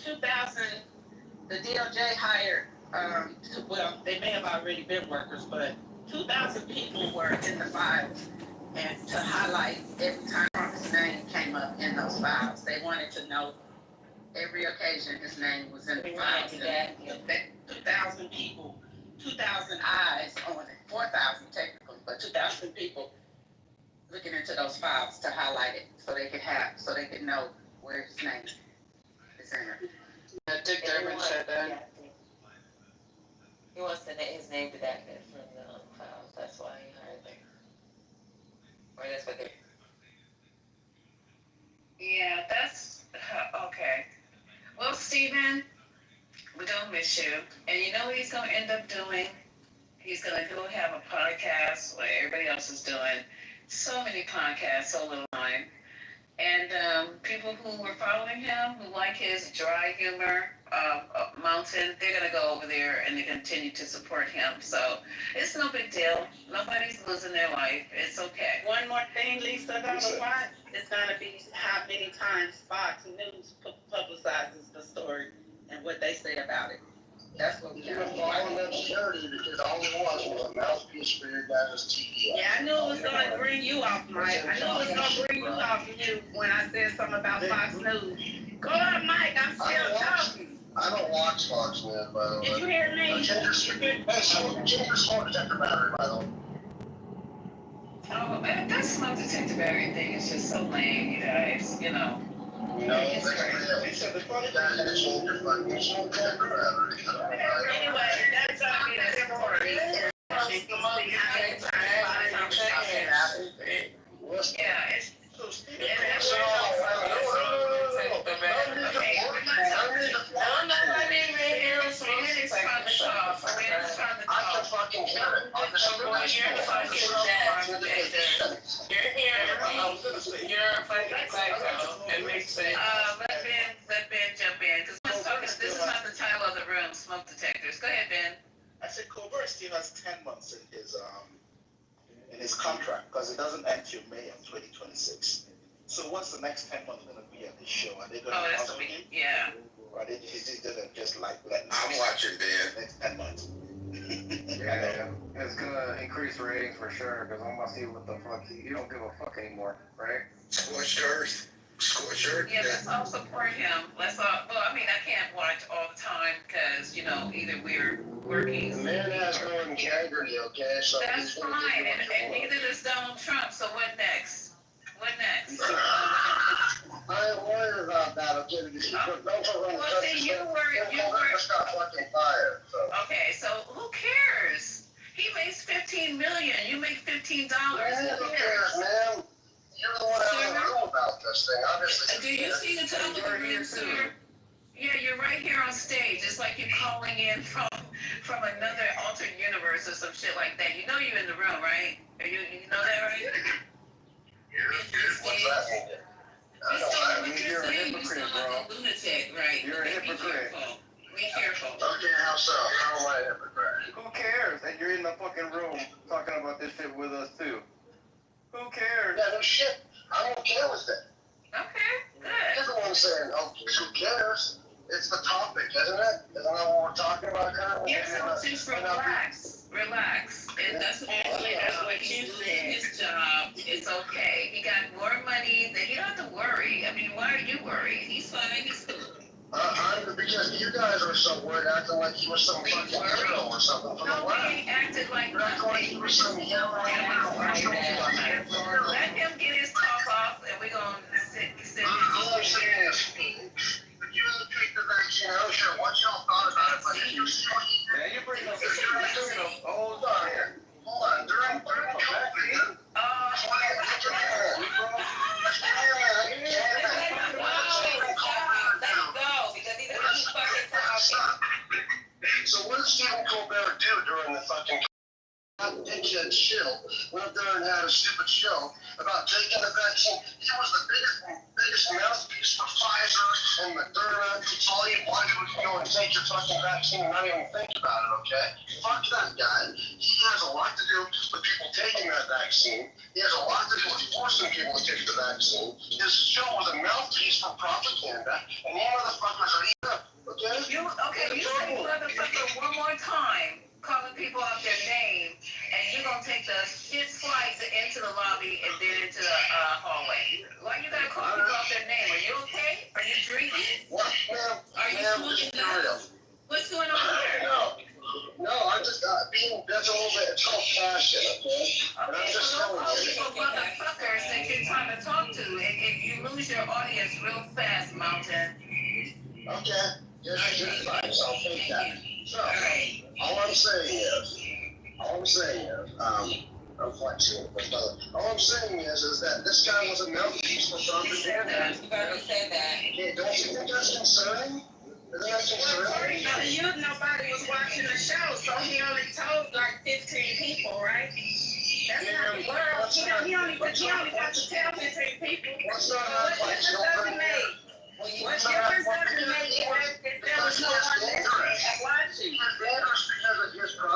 2,000, the DOJ hired, well, they may have already been workers, but 2,000 people were in the files, and to highlight every time Trump's name came up in those files. They wanted to know every occasion his name was in the files. 2,000 people, 2,000 eyes on it, 4,000 technically, but 2,000 people looking into those files to highlight it so they could know where his name is in it. Dick Durbin said that. He wants his name redacted from the files. That's why he hired them. Or that's what they're. Yeah, that's okay. Well, Stephen, we're gonna miss you, and you know what he's gonna end up doing? He's gonna go have a podcast like everybody else is doing. So many podcasts, so little time. And people who were following him, who like his dry humor, Mountain, they're going to go over there and they continue to support him. So it's no big deal. Nobody's losing their life. It's okay. One more thing, Lisa, about the watch is going to be how many times Fox News publicizes the story and what they say about it. That's what we have. You were following that security because all it was a mouthpiece for your guys' TV. Yeah, I knew it was going to bring you off, Mike. I knew it was going to bring you off you when I said something about Fox News. Go on, Mike. I'm still talking. I don't watch Fox News, by the way. Did you hear me? Check your smoke detector battery, by the way. Oh, that smoke detector battery thing is just so lame, you guys. You know. No, it's the funny guy that changed your fucking smoke detector battery. Anyway, that's all we have for you. Yeah, it's. I can fucking hear it. You're a fucking psycho. It makes sense. Let Ben jump in, because this is not the title of the room, smoke detectors. Go ahead, Ben. I said Kitover still has 10 months in his contract, because it doesn't end till May of 2026. So what's the next 10 months going to be at this show? Are they going to to be, yeah. Or are they just going to just like let I'm watching, Ben. next 10 months? Yeah, it's gonna increase ratings for sure, because I'm gonna see what the fuck, you don't give a fuck anymore, right? Scorched earth. Yeah, let's all support him. Let's all, well, I mean, I can't watch all the time, because, either we're working. The man has no integrity, okay? So that's fine, and neither does Donald Trump, so what next? What next? I ain't worried about that, okay? Because well, see, you were just got fucking fired. So. Okay, so who cares? He makes $15 million. You make $15. Who cares, man? You're the one that know about this thing. Obviously. Do you see the top of the room, sir? Yeah, you're right here on stage. It's like you're calling in from another alternate universe or some shit like that. You know you're in the room, right? You know that, right? What's that mean? You're a hypocrite, bro. Lunatic, right? You're a hypocrite. Be careful. Okay, how so? How am I a hypocrite? Who cares that you're in the fucking room talking about this shit with us too? Who cares? Yeah, no shit. I'm okay with it. Okay, good. Everyone's saying, oh, who cares? It's the topic, isn't it? Isn't that what we're talking about currently? Yeah, so just relax. And that's what you said. His job. It's okay. He got more money. He don't have to worry. I mean, why are you worried? He's fine. He's good. Because you guys are so worried, acting like he was some fucking hero or something from the left. He acted like nothing. Like he was some hero. Let him get his talk off, and we're going to sit. All I'm saying is, you had to take the vaccine. I don't care what y'all thought about it, but if you see what he did, yeah, you're bringing up hold on here. Hold on, during COVID, so what did Stephen Colbert do during the fucking dickhead show? Went up there and had a stupid show about taking the vaccine. He was the biggest mouthpiece for Pfizer and Moderna. All he wanted was to go and take your fucking vaccine and not even think about it, okay? Fuck that guy. He has a lot to do with people taking that vaccine. He has a lot to do with forcing people to take the vaccine. His show was a mouthpiece for propaganda, and you motherfuckers are eating up, okay? You say motherfucker one more time, calling people out their name, and you're gonna take the shit slice into the lobby and then into the hallway. Why you gotta call people out their name? Are you okay? Are you drinking? What, ma'am? Are you Ma'am, smoking just carry nuts? What's going on here? No, I'm just being, that's a little bit, it's called passion, okay? And I'm just Well, telling those you. people motherfuckers that you're trying to talk to, if you lose your audience real fast, Mountain. Okay, you're fine, so I'll take that. So, Alright. all I'm saying is, I'm flexing with my brother. All I'm saying is that this guy was a mouthpiece for propaganda. You've already said that. Yeah, don't you think that's concerning? Isn't that Well, according concerning? to you, nobody was watching the show, so he only told like 15 people, right? That's not the world. He only got to tell 15 people. What's not What that like? difference does it make? What difference does it make if there was no one listening and watching?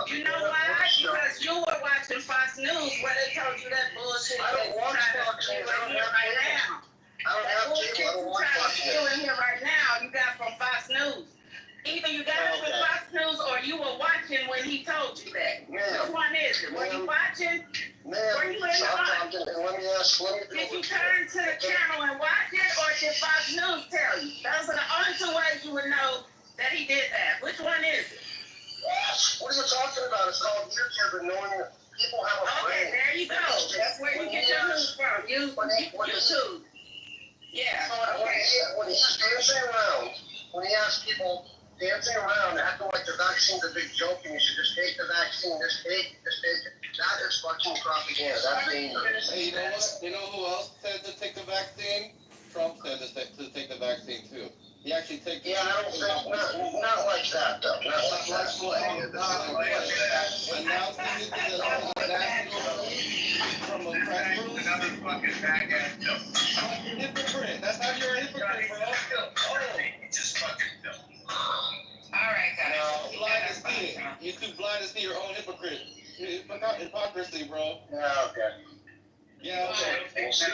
You know why? Because you were watching Fox News where they told you that bullshit I don't that watch you're trying Fox to News. steal in here right now. I don't That have bullshit cable. I don't you're watch trying to Fox steal News. in here right now, you got from Fox News. Either you got it from Okay. Fox News or you were watching when he told you that. Which Ma'am, one is it? Were you watching? Were you in the stop line? talking and let me Did you turn to the channel and watch it, or did Fox News tell you? Those are the only two ways you would know that he did that. Which one is it? What are you talking about? It's called YouTube and knowing that people have a Okay, brain. there you go. That's where you get your news from. YouTube. Yeah. Okay. When he's dancing around, when he asks people dancing around, acting like the vaccine's a big joke and you should just take the vaccine, just take it. That is fucking propaganda. That's dangerous. Hey, you know what? You know who else said to take the vaccine? Trump said to take the vaccine too. He actually takes. Yeah, I don't think not like that though. Not like that. Announcing it to the national from a press release. Another fucking bag ass joke. Hypocrite. That's how you're a hypocrite, bro. Just fucking joke. Alright, guys. Blind to see it. You're too blind to see your own hypocrite. Hypocrisy, bro. Yeah, okay. Yeah, okay. Thanks for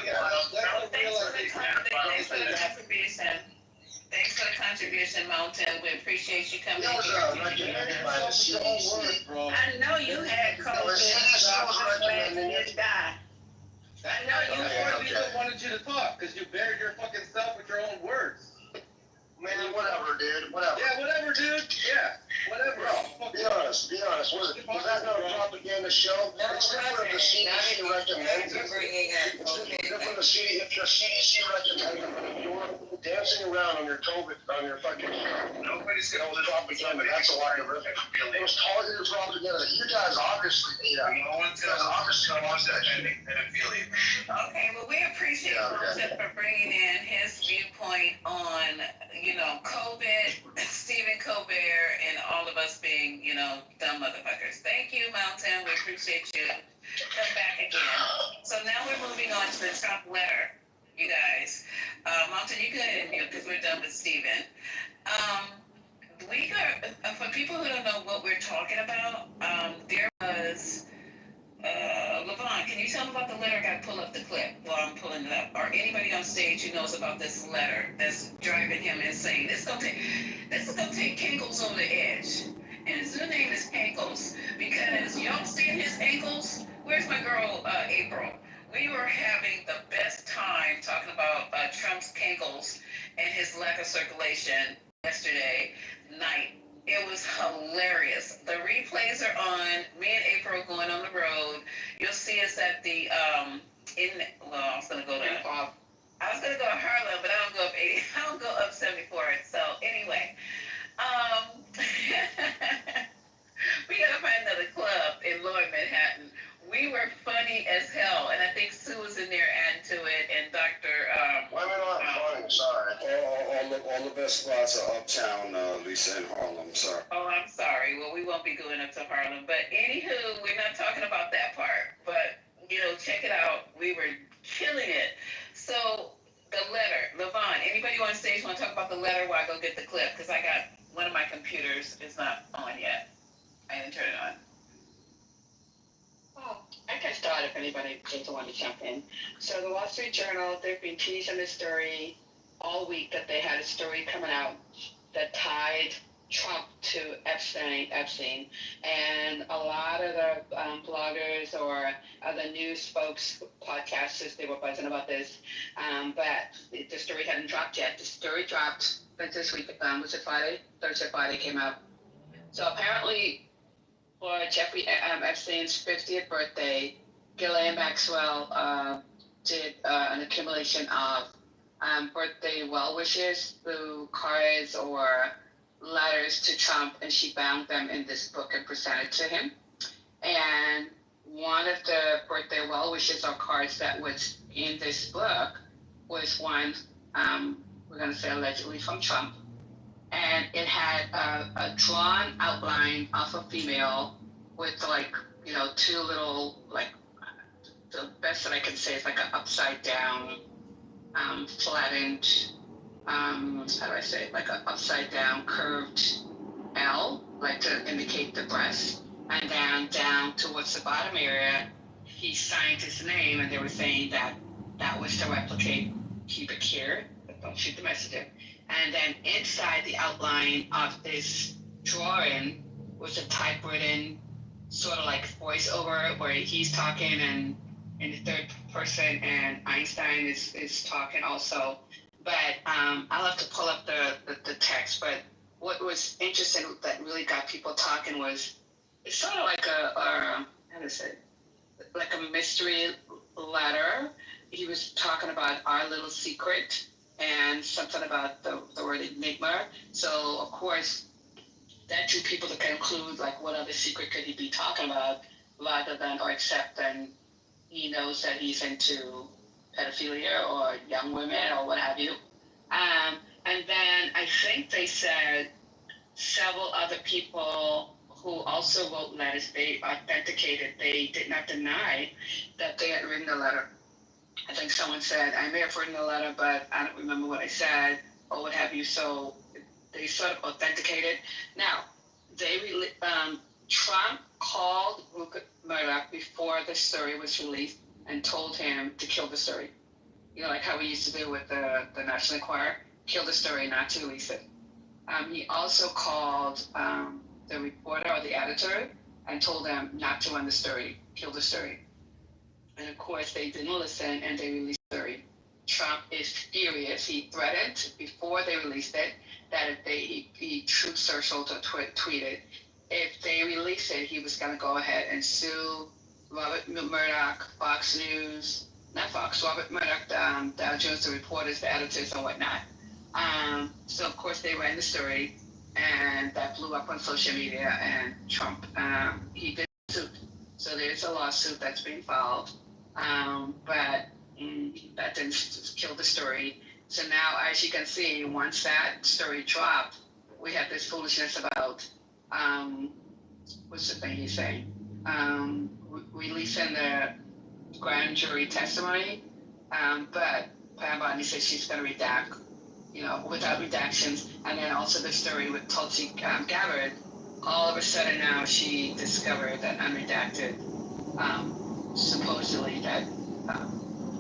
the contribution. Thanks for the contribution, Mountain. We appreciate you coming here. Bro. I know you had COVID, so I'm just glad you didn't die. I know you That's why had people wanted you to talk, because you buried your fucking self with your own words. Man, whatever, dude. Whatever. Yeah, whatever, dude. Yeah, whatever. Be honest. Was that not a propaganda show? It's different if the CDC recommends it. It's different if the CDC recommends it. You're dancing around on your COVID, on your fucking. Nobody's gonna hold propaganda. That's a lot of rhythm. It was targeted propaganda. You guys obviously ate that. No one's gonna obviously watch that shit and feel it. Okay, well, we appreciate Mountain for bringing in his viewpoint on, COVID, Stephen Colbert, and all of us being, dumb motherfuckers. Thank you, Mountain. We appreciate you. Come back again. So now we're moving on to the top letter, you guys. Mountain, you go ahead and mute because we're done with Stephen. We got, for people who don't know what we're talking about, there was, Levon, can you tell them about the letter? I gotta pull up the clip while I'm pulling it up. Or anybody on stage who knows about this letter that's driving him insane. This is gonna take Kinkles over the edge. And his new name is Ankles because y'all seeing his ankles? Where's my girl, April? We were having the best time talking about Trump's cankles and his lack of circulation yesterday night. It was hilarious. The replays are on. Me and April going on the road. You'll see us at the I was gonna go to Harlem, but I don't go up 80. I don't go up 74. So anyway, we gotta find another club in Lower Manhattan. We were funny as hell, and I think Sue was in there adding to it, and Dr. Women aren't funny, sorry. All the best spots are uptown, Lisa, in Harlem, sorry. Oh, I'm sorry. Well, we won't be going up to Harlem. But anywho, we're not talking about that part. But, check it out. We were killing it. So, the letter. Levon, anybody on stage want to talk about the letter while I go get the clip? Because I got one of my computers is not on yet. I didn't turn it on. Oh, I can start if anybody doesn't want to jump in. So the Wall Street Journal, they've been teasing this story all week that they had a story coming out that tied Trump to Epstein, and a lot of the bloggers or other news folks, podcasters, they were buzzing about this, but the story hadn't dropped yet. The story dropped this week. Was it Friday? Thursday, Friday came out. So apparently, for Jeffrey Epstein's 50th birthday, Ghislaine Maxwell did an accumulation of birthday well wishes through cards or letters to Trump, and she bound them in this book and presented to him. And one of the birthday well wishes or cards that was in this book was one, we're going to say allegedly from Trump, and it had a drawn outline of a female with two little, the best that I can say is like an upside down, flattened, how do I say it? Like an upside down curved L, like to indicate the breast, and then down towards the bottom area, he signed his name, and they were saying that that was to replicate keep it here, but don't shoot the messenger. And then inside the outline of this drawing was a typewritten sort of like voiceover where he's talking and in the third person, and Einstein is talking also. But I'll have to pull up the text. But what was interesting that really got people talking was it's sort of like how to say it? Like a mystery letter. He was talking about our little secret and something about the word enigma. So of course that drew people to conclude like what other secret could he be talking about rather than or except than he knows that he's into pedophilia or young women or what have you. And then I think they said several other people who also wrote letters, they authenticated, they did not deny that they had written the letter. I think someone said, I may have written the letter, but I don't remember what I said or what have you. So they sort of authenticated. Now, Trump called Rupert Murdoch before the story was released and told him to kill the story. You know, like how we used to do with the National Enquirer, kill the story, not to release it. He also called the reporter or the editor and told them not to run the story, kill the story. And of course, they didn't listen and they released the story. Trump is furious. He threatened before they released it that if he truth socialed or tweeted, if they release it, he was going to go ahead and sue Robert Murdoch, Fox News, not Fox, Robert Murdoch, Dow Jones, the reporters, the editors, and whatnot. So of course they ran the story, and that blew up on social media. And Trump, he did sue. So there's a lawsuit that's being filed, but that didn't kill the story. So now, as you can see, once that story dropped, we have this foolishness about what's the thing he's saying? Releasing the grand jury testimony, but Pam Bondi says she's going to redact, without redactions, and then also the story with Tulsi Gabbard. All of a sudden now she discovered that unredacted, supposedly that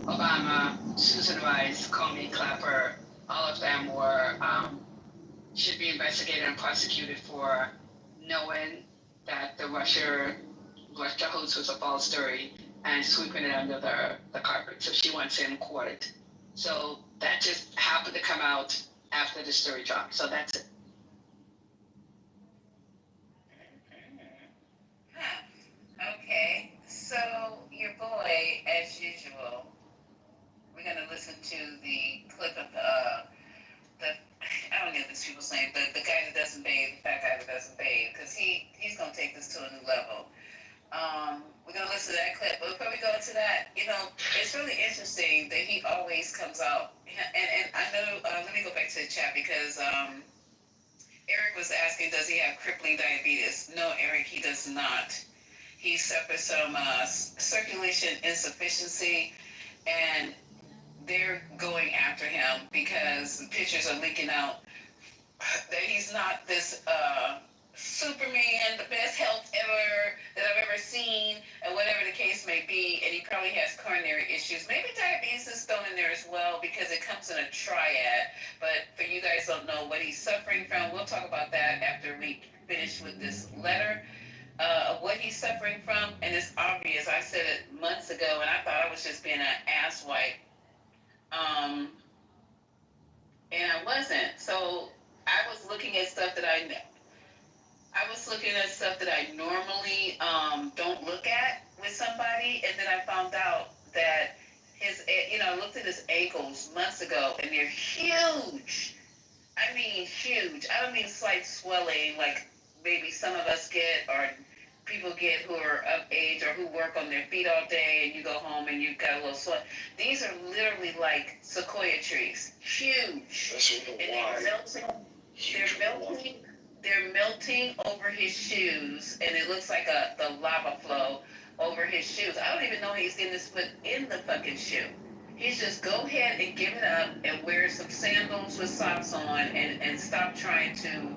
Obama, Susan Rice, Comey, Clapper, all of them were should be investigated and prosecuted for knowing that the Russia hoax was a false story and sweeping it under the carpet. So she wants him courted. So that just happened to come out after the story dropped. So that's it. Okay, so your boy, as usual, we're gonna listen to the clip of I don't know this people's name, the guy that doesn't bathe, the fat guy that doesn't bathe, because he's gonna take this to a new level. We're gonna listen to that clip, but before we go to that, it's really interesting that he always comes out, and I know. Let me go back to the chat because Eric was asking, does he have crippling diabetes? No, Eric, he does not. He suffers from circulation insufficiency, and they're going after him because the pictures are leaking out that he's not this Superman, the best health ever that I've ever seen, and whatever the case may be. And he probably has coronary issues. Maybe diabetes is thrown in there as well because it comes in a triad. But for you guys don't know what he's suffering from, we'll talk about that after we finish with this letter of what he's suffering from. And it's obvious. I said it months ago, and I thought I was just being an asswipe. Um, and I wasn't. So I was looking at stuff that I was looking at stuff that I normally don't look at with somebody, and then I found out that I looked at his ankles months ago, and they're huge. I mean, huge. I don't mean slight swelling like maybe some of us get, or people get who are of age or who work on their feet all day, and you go home and you've got a little swell. These are literally like sequoia trees, huge. That's what the And why. they're melting over his shoes, and it looks like the lava flow over his shoes. I don't even know he's getting this put in the fucking shoe. He's just go ahead and give it up and wear some sandals with socks on, and stop trying to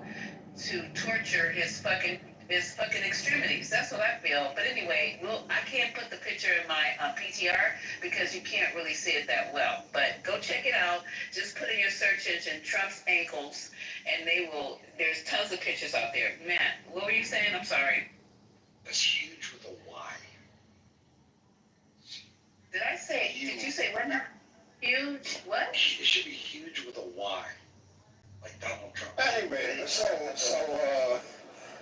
torture his fucking extremities. That's what I feel. But anyway, I can't put the picture in my PTR because you can't really see it that well. But go check it out. Just put in your search engine Trump's ankles, and there's tons of pictures out there. Matt, what were you saying? I'm sorry. That's huge with a Y. Did you say what now? Huge? What? It should be huge with a Y. Like Donald Trump. Anyway,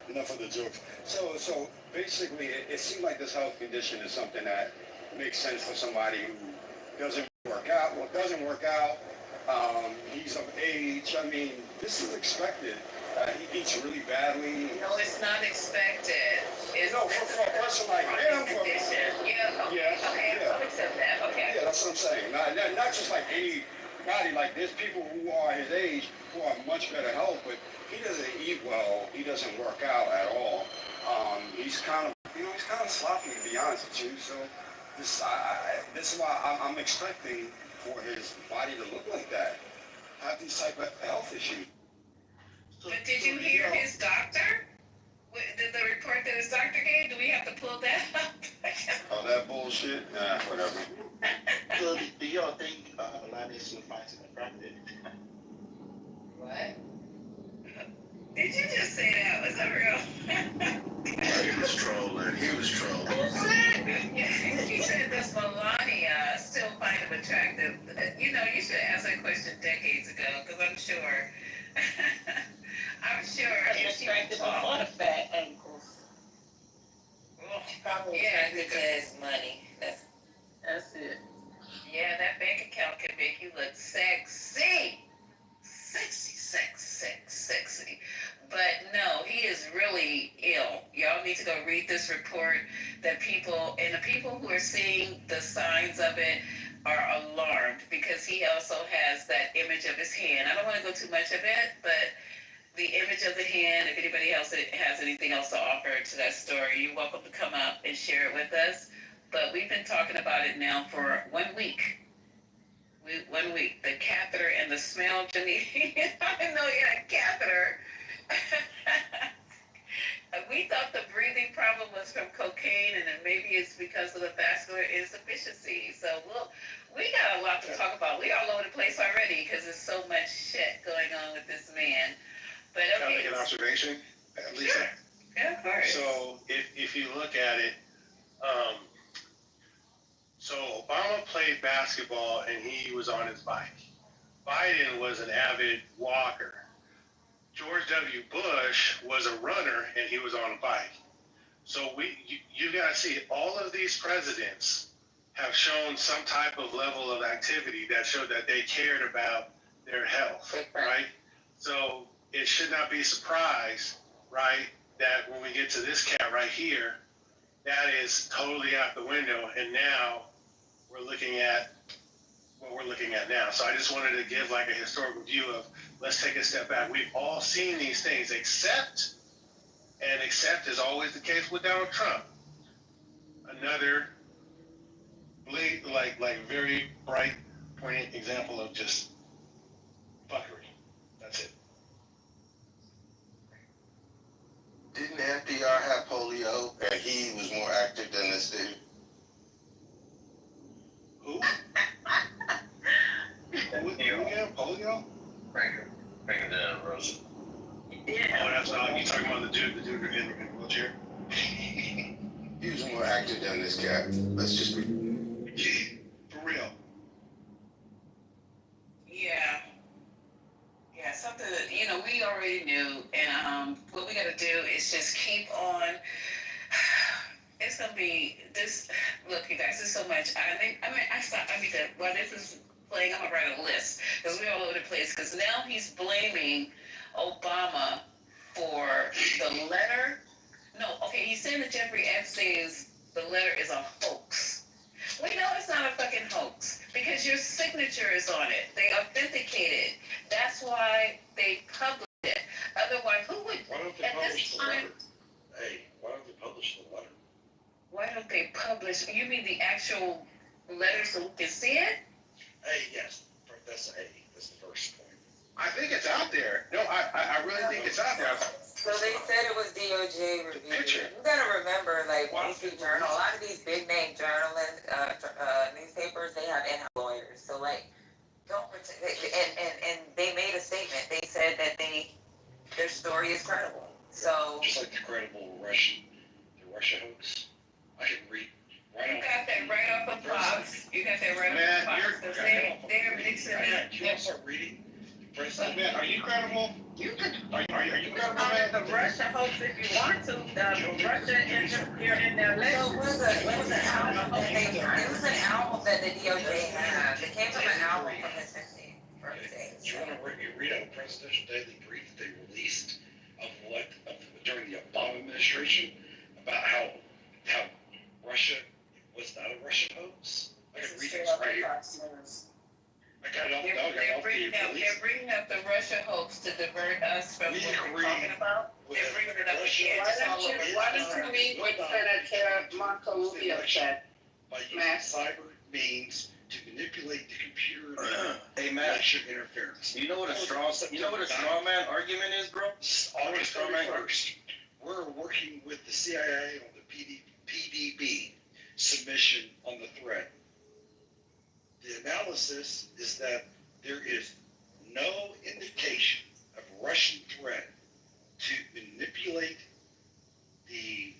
enough of the jokes. So basically, it seems like this health condition is something that makes sense for somebody who doesn't work out. Well, doesn't work out. He's of age. I mean, this is expected. He eats really badly. No, it's not expected. For a person like him, condition. Okay, I'll accept that. Okay. Yeah, that's what I'm saying. Not just like anybody. Like there's people who are his age who are much better health, but he doesn't eat well. He doesn't work out at all. He's kind of sloppy, to be honest with you. So this is why I'm expecting for his body to look like that, have these type of health issues. But did you hear his doctor? Did the report that his doctor gave? Do we have to pull that up? Oh, that bullshit? Nah, whatever. So do y'all think Lani still finds it attractive? What? Did you just say that? Was that real? He was trolling. He said, does Melania still find him attractive? You should have asked that question decades ago, because I'm sure. He's attracted before the fat ankles. Probably Yeah, attracted because his money. That's it. Yeah, that bank account can make you look sexy. Sexy. But no, he is really ill. Y'all need to go read this report. The people who are seeing the signs of it are alarmed, because he also has that image of his hand. I don't want to go too much of it, but the image of the hand, if anybody else has anything else to offer to that story, you're welcome to come up and share it with us. But we've been talking about it now for 1 week. 1 week. The catheter and the smell, Janine. I didn't know you had a catheter. We thought the breathing problem was from cocaine, and then maybe it's because of the vascular insufficiency. So we got a lot to talk about. We all over the place already because there's so much shit going on with this man. But Can I okay. make an observation? Sure. Yeah, of course. So if you look at it, so Obama played basketball and he was on his bike. Biden was an avid walker. George W. Bush was a runner and he was on a bike. So you got to see, all of these presidents have shown some type of level of activity that showed that they cared about their health, right? So it should not be a surprise, right, that when we get to this cat right here, that is totally out the window, and now we're looking at what we're looking at now. So I just wanted to give like a historical view of, let's take a step back. We've all seen these things, except is always the case with Donald Trump. Another like very bright, poignant example of just fuckery. That's it. polio, and he was more active than this dude. Who? Who again? Polio? Bringing down Rosa. Yeah. Oh, that's not. You talking about the dude in the wheelchair? He was more active than this cat. Let's just be. For real. Yeah. Yeah, something that, we already knew. And what we got to do is just keep on. It's going to be this. Look, you guys, there's so much. While this is playing, I'm going to write a list because we're all over the place. Because now he's blaming Obama for the letter. No, okay, he's saying that Jeffrey Epstein's the letter is a hoax. We know it's not a fucking hoax because your signature is on it. They authenticate it. That's why they published it. Otherwise, who would? Why don't they at publish this the time, letter? Hey, why don't they publish the letter? why don't they publish? You mean the actual letter so we can see it? Hey, yes. That's the first point. I think it's out there. No, I really think it's out there. So they said it was DOJ review. Picture. You gotta remember, like, Wall Street Journal, a lot of these big name journalists, newspapers, they have in-house lawyers. So, like, don't pretend, and they made a statement. They said that their story is credible. So. Just like the credible the Russia hoax. I can read. You got that right off the box. You got that right off the box. Because they're mixing up. Can you start reading? President, man, are you credible? You could Are you credible, call it man? the Russia hoax if you want to. Russia interfere in their So election. it was an album that the DOJ has. It came from an album from his 50th birthday. Do you want to read out a presidential daily brief that they released during the Obama administration about how Russia was not a Russian hoax? I can read this right here. I got it off They're bringing up the Russia hoax to divert us from what we're talking about. They're bringing it up again. Why don't you read what Senator Marco Rubio said? By using cyber means to manipulate the computer election interference. You know what a straw man argument is, bro? August 31st, we're working with the CIA on the PDB submission on the threat. The analysis is that there is no indication of Russian threat to manipulate the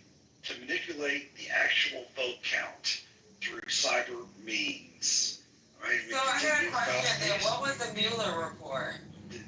actual vote count through cyber means. Right? So I got a question then. What was the Mueller report?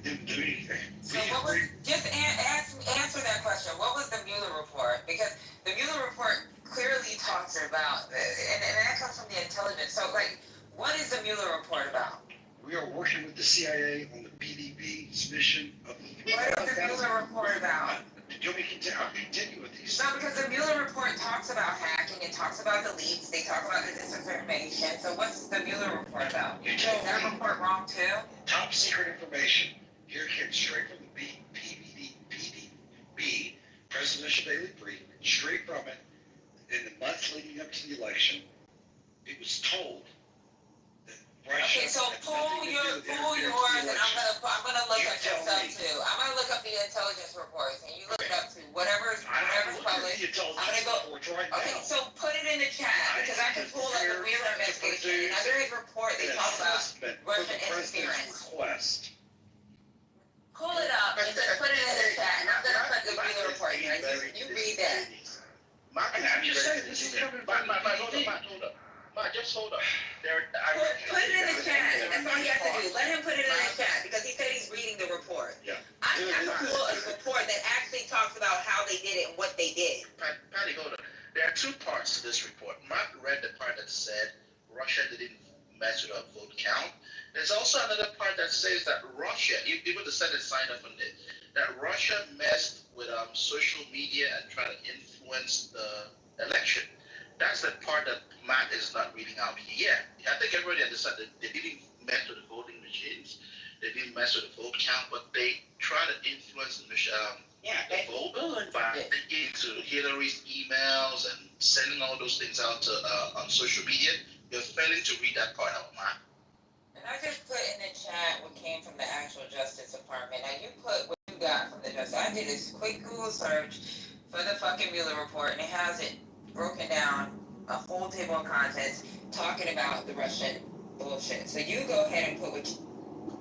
Didn't do anything. So what was, just answer that question. What was the Mueller report? Because the Mueller report clearly talks about, and that comes from the intelligence. So, like, what is the Mueller report about? We are working with the CIA on the PDB submission of the What is the Mueller report about? Do you want me to continue with these? No, because the Mueller report talks about hacking, it talks about the leaks, they talk about the disinformation. So what's the Mueller report about? You Is tell that me. report wrong too? Top secret information. Here came straight from the PDB, Presidential Daily Brief, straight from it. In the months leading up to the election, it was told that Russia. Okay, so pull yours, and I'm gonna look up your stuff too. I'm gonna look up the intelligence reports, and you look it up too. Whatever's published. I'm gonna go. Okay, so put it in the chat because I can pull up the Wheeler investigation. Under his report, they talk about Russian interference. Request. Pull it up and just put it in the chat, and I'm gonna put the Wheeler report here. You read that. I'm just saying, this is coming from the PDB. Just hold up. Put it in the chat. That's all he has to do. Let him put it in the chat because he said he's reading the report. Yeah. I have to pull a report that actually talks about how they did it and what they did. Patty, hold on. There are two parts to this report. Mark read the part that said Russia didn't mess with our vote count. There's also another part that says that Russia, even the Senate signed up on it, that Russia messed with social media and tried to influence the election. That's the part that Matt is not reading out here. Yeah, I think everybody understands that they didn't mess with the voting machines. They didn't mess with the vote count, but they try to influence the vote by thinking to Hillary's emails and sending all those things out to on social media. You're failing to read that part out, Matt. And I just put in the chat what came from the actual Justice Department. Now you put what you got from the Justice. I did a quick Google search. for the fucking Mueller report, and it has it broken down, a whole table of contents, talking about the Russian bullshit. So you go ahead and put what you...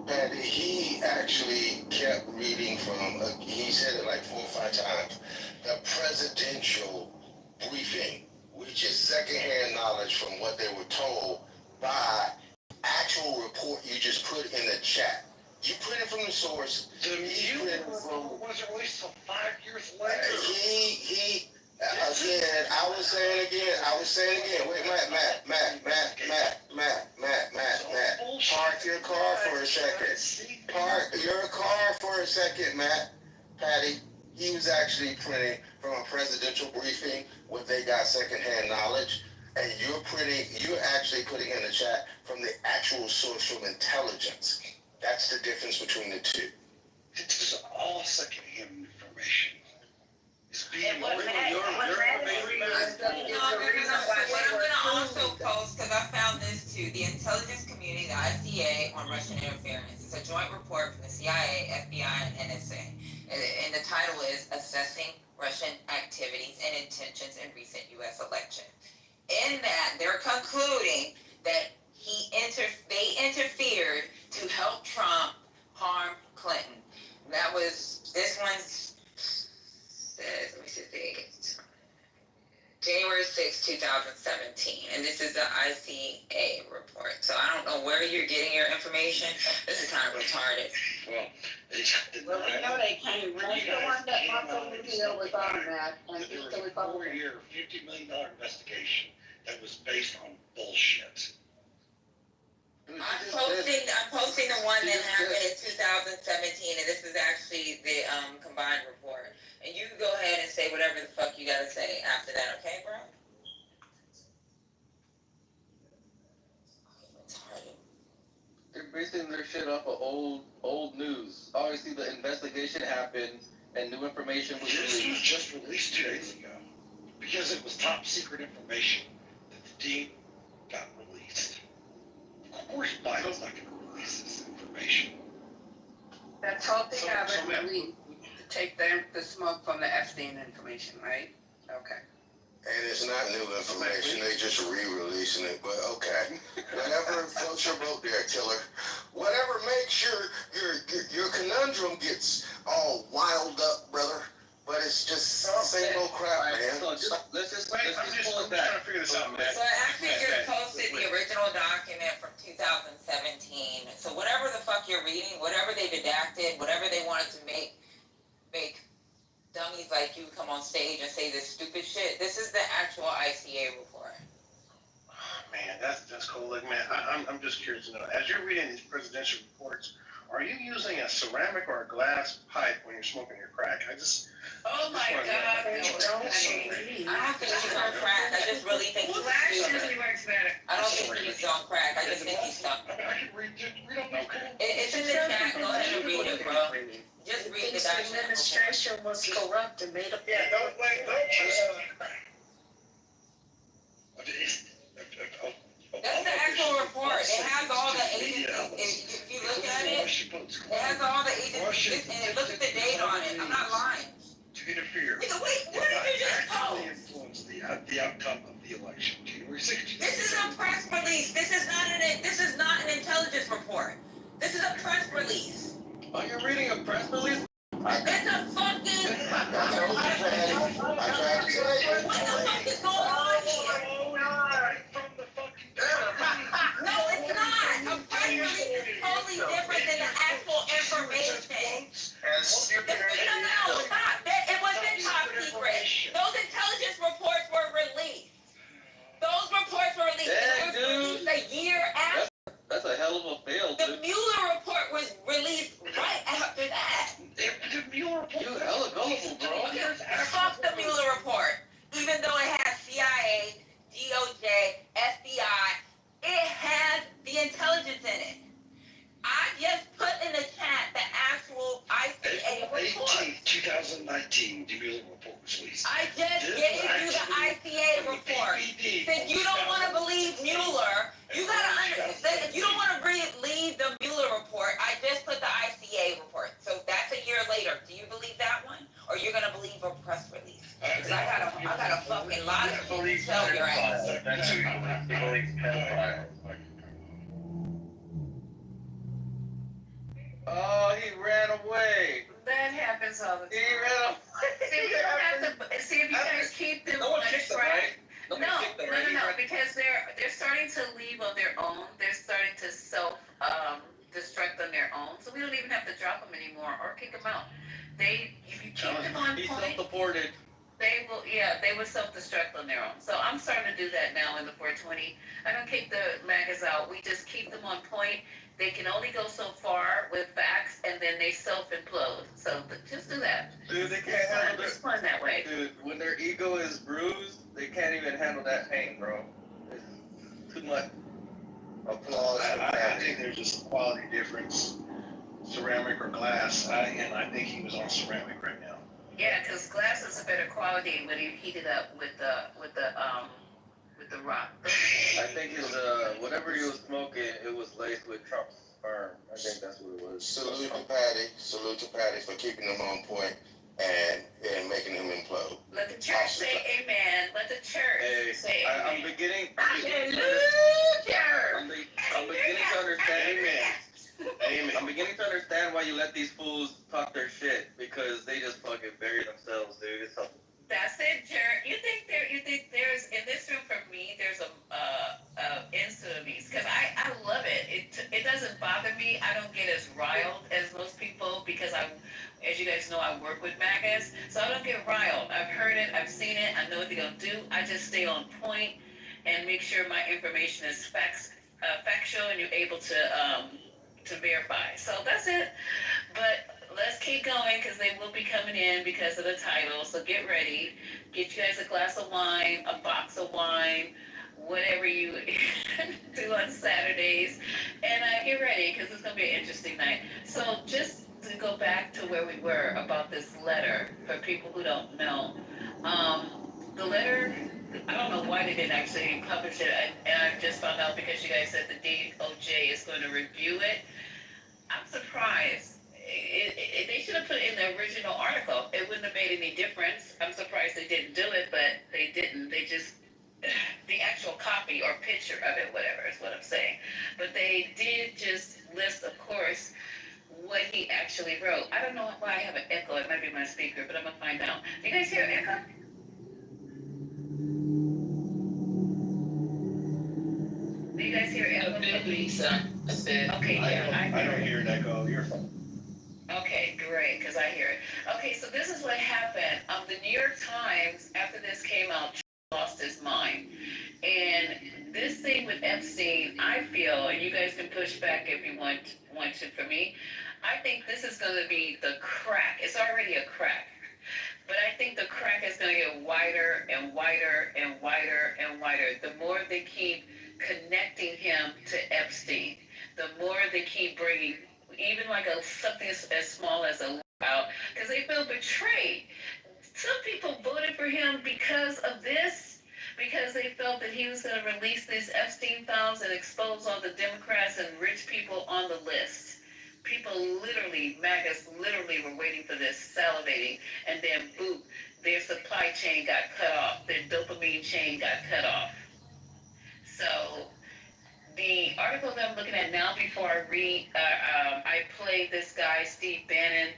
And he actually kept reading from, he said it like 4 or 5 times, the presidential briefing, which is secondhand knowledge from what they were told by actual report you just put in the chat. You put it from the source. The Mueller report wasn't released until 5 years later. Again, I was saying again, wait, Matt. Park your car for a second. Park your car for a second, Matt. Patty, he was actually printing from a presidential briefing what they got secondhand knowledge, and you're actually putting in the chat from the actual source from intelligence. That's the difference between the two. This is all secondhand information. It's being And what I'm gonna also post, because I found this too, the intelligence community, the ICA, on Russian interference. It's a joint report from the CIA, FBI, and NSA. And the title is Assessing Russian Activities and Intentions in Recent U.S. Election. In that, they're concluding that they interfered to help Trump harm Clinton. That was, this one's says, let me see the date, January 6, 2017, and this is the ICA report. So I don't know where you're getting your information. This is kind of retarded. Well, we know they came, that's the one that Marco Rubio was on that, and There he's was the a Republican. 4-year, $50 million investigation that was based on bullshit. I'm posting the one that happened in 2017, and this is actually the combined report. And you can go ahead and say whatever the fuck you gotta say after that, okay, bro? They're basing their shit off of old news. Obviously, the investigation happened and new information was This was released. just released 2 days ago because it was top secret information that the dean got released. Of course, Biden's not going to release this information. That's all they have it really to take the smoke from the Epstein information, right? Okay. And it's not new information, they just re-releasing it, but okay. Whatever floats your boat there, Killer. Whatever makes your conundrum gets all wild up, brother. But it's just same old crap, man. So let's just pull it I'm back. trying to figure this out, man. So I actually just posted the original document from 2017. So whatever the fuck you're reading, whatever they redacted, whatever they wanted to make dummies like you come on stage and say this stupid shit, this is the actual ICA report. Oh, man, that's cool. Like, man, I'm just curious to know, as you're reading these presidential reports, are you using a ceramic or a glass pipe when you're smoking your crack? Oh my God, no, honey. I have to use on crack. I just really think he's Flash stupid. usually works better. I don't think he's on crack. I just think he's stuck. I can read on these cool. It's in the chat. Go ahead and read it, bro. Just read the The document. administration was corrupt and made up. Yeah, don't That's the actual report. It has all the agencies. If you look at it, it has all the agencies, and look at the date on it. I'm not lying. To interfere. Nigga, wait, what did you just Actually post? influence the outcome of the election, January 6th. This is a press release. This is not an intelligence report. This is a press release. Are you reading a press release? It's a fucking. I told you, Patty. I tried to tell you. What the fuck is going on here? From the fucking No, it's not. A press release is totally different than the actual information. No, stop. It wasn't top secret. Those intelligence reports were released. Those reports were released. Dang, It was released a year after. That's a hell of a fail, The dude. Mueller report was released right after that. The Mueller report. You hella gullible, bro. Fuck the Mueller report. Even though it has CIA, DOJ, FBI, it has the intelligence in it. I just put in the chat the actual ICA April report. 18th, 2019, the Mueller report was released. I just gave you the ICA report. Since you don't want to believe Mueller, you gotta understand. If you don't want to believe the Mueller report, happens all the He time. ran up. See, we don't have to. See if you guys keep them No one on kicked them, track. right? Nobody kicked them, right? No, because they're starting to leave on their own. They're starting to self destruct on their own. So we don't even have to drop them anymore or kick them out. If you keep them on He point, self-deported. they will self-destruct on their own. So I'm starting to do that now in the 420. I don't kick the MAGAs out. We just keep them on point. They can only go so far with facts, and then they self-implode. So just do that. Dude, they can't handle It's fun that way. Dude, when their ego is bruised, they can't even handle that pain, bro. It's too much. Applause. I think there's just a quality difference, ceramic or glass. And I think he was on ceramic right now. Yeah, because glass is a better quality when you heat it up with the rock. I think his whatever he was smoking, it was laced with Trump's sperm. I think that's what it was. Salute to Patty for keeping them on point and making him implode. Let the church say amen. Let the church say amen. I'm beginning. Hallelujah. I'm beginning to understand. Amen. I'm beginning to understand why you let these fools talk their shit, because they just fucking bury themselves, dude. It's something. That's it, Jared. You think there's in this room for me? There's a incident because I love it. It doesn't bother me. I don't get as riled as most people because as you guys know, I work with MAGAs, so I don't get riled. I've heard it. I've seen it. I know what they're gonna do. I just stay on point and make sure my information is factual and you're able to verify. So that's it. But let's keep going because they will be coming in because of the title. So get ready. Get you guys a glass of wine, a box of wine, whatever you do on Saturdays. And get ready because it's going to be an interesting night. So just to go back to where we were about this letter for people who don't know. The letter, I don't know why they didn't actually publish it. And I just found out because you guys said the DOJ is going to review it. I'm surprised. They should have put it in the original article. It wouldn't have made any difference. I'm surprised they didn't do it, but they didn't. They just, the actual copy or picture of it, whatever is what I'm saying. But they did just list, of course, what he actually wrote. I don't know why I have an echo. It might be my speaker, but I'm going to find out. Do you guys hear an echo? Do you guys hear echo? Lisa. Okay, yeah, I don't hear an echo. You're fine. Okay, great, because I hear it. Okay, so this is what happened. The New York Times, after this came out, lost his mind. And this thing with Epstein, I feel, and you guys can push back if you want to for me, I think this is going to be the crack. It's already a crack. But I think the crack is going to get wider and wider and wider and wider. The more they keep connecting him to Epstein, the more they keep bringing even like something as small as a out, because they feel betrayed. Some people voted for him because of this, because they felt that he was going to release these Epstein files and expose all the Democrats and rich people on the list. People literally, MAGAs literally were waiting for this, salivating, and then boom, their supply chain got cut off, their dopamine chain got cut off. So the article that I'm looking at now, before I read, I played this guy, Steve Bannon.